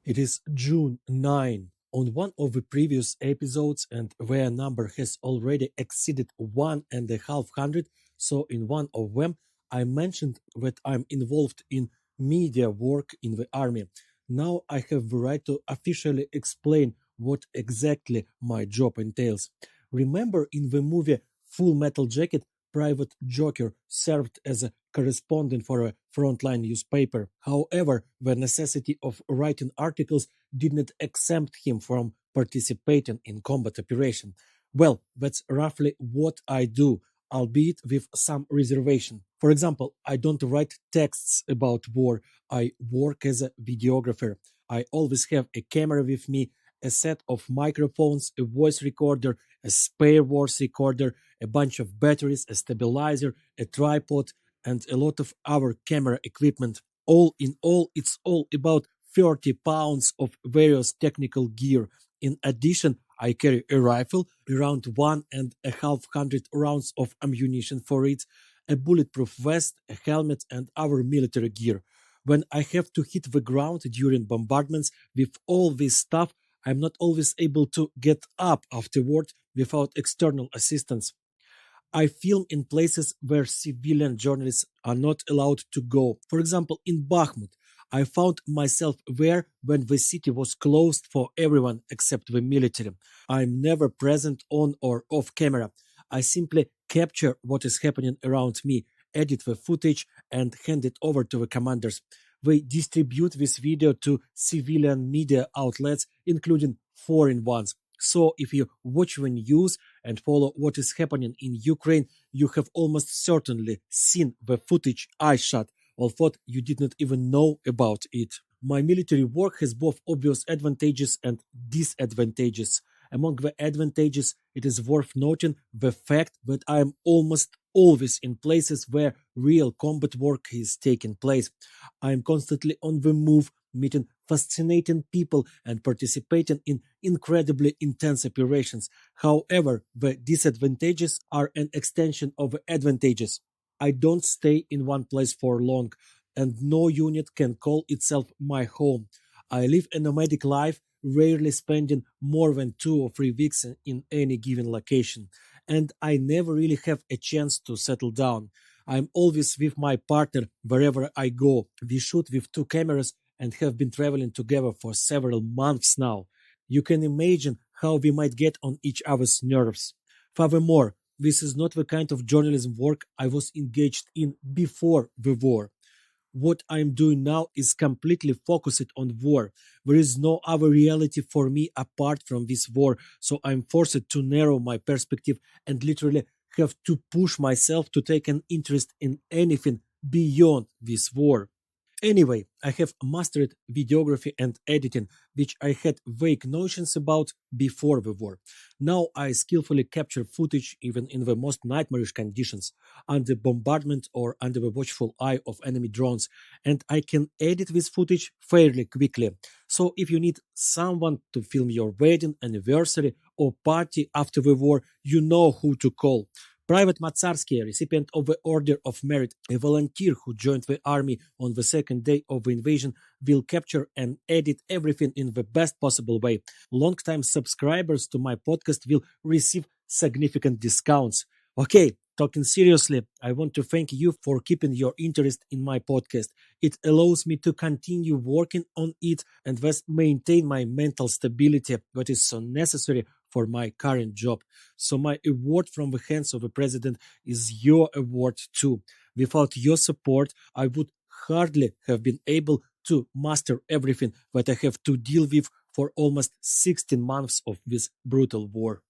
It is June 9. On one of the previous episodes, and their number has already exceeded 1,500, so in one of them, I mentioned that I'm involved in media work in the army. Now I have the right to officially explain what exactly my job entails. Remember in the movie Full Metal Jacket, Private Joker served as a correspondent for a frontline newspaper. However, the necessity of writing articles did not exempt him from participating in combat operation. Well, that's roughly what I do, albeit with some reservation. For example, I don't write texts about war. I work as a videographer. I always have a camera with me, a set of microphones, a voice recorder, a spare voice recorder, a bunch of batteries, a stabilizer, a tripod, and a lot of our camera equipment. All in all, it's all about 30 pounds of various technical gear. In addition, I carry a rifle, around 1,500 rounds of ammunition for it, a bulletproof vest, a helmet, and our military gear. When I have to hit the ground during bombardments with all this stuff, I'm not always able to get up afterward without external assistance. I film in places where civilian journalists are not allowed to go. For example, in Bakhmut, I found myself there when the city was closed for everyone except the military. I'm never present on or off camera. I simply capture what is happening around me, edit the footage, and hand it over to the commanders. They distribute this video to civilian media outlets, including foreign ones. So if you watch the news and follow what is happening in Ukraine, you have almost certainly seen the footage I shot, although you did not even know about it. My military work has both obvious advantages and disadvantages. Among the advantages, it is worth noting the fact that I am almost always in places where real combat work is taking place. I am constantly on the move, meeting fascinating people and participating in incredibly intense operations. However, the disadvantages are an extension of the advantages. I don't stay in one place for long, and no unit can call itself my home. I live a nomadic life, rarely spending more than 2 or 3 weeks in any given location, and I never really have a chance to settle down. I'm always with my partner wherever I go. We shoot with two cameras and have been traveling together for several months now. You can imagine how we might get on each other's nerves. Furthermore, this is not the kind of journalism work I was engaged in before the war. What I'm doing now is completely focused on war. There is no other reality for me apart from this war, so I'm forced to narrow my perspective and literally have to push myself to take an interest in anything beyond this war. Anyway, I have mastered videography and editing, which I had vague notions about before the war. Now I skillfully capture footage even in the most nightmarish conditions, under bombardment or under the watchful eye of enemy drones, and I can edit this footage fairly quickly. So if you need someone to film your wedding, anniversary, or party after the war, you know who to call. Private Matsarsky, recipient of the Order of Merit, a volunteer who joined the army on the second day of the invasion, will capture and edit everything in the best possible way. Long-time subscribers to my podcast will receive significant discounts. Okay, talking seriously, I want to thank you for keeping your interest in my podcast. It allows me to continue working on it and thus maintain my mental stability that is so necessary for my current job. So my award from the hands of the president is your award too. Without your support, I would hardly have been able to master everything that I have to deal with for almost 16 months of this brutal war.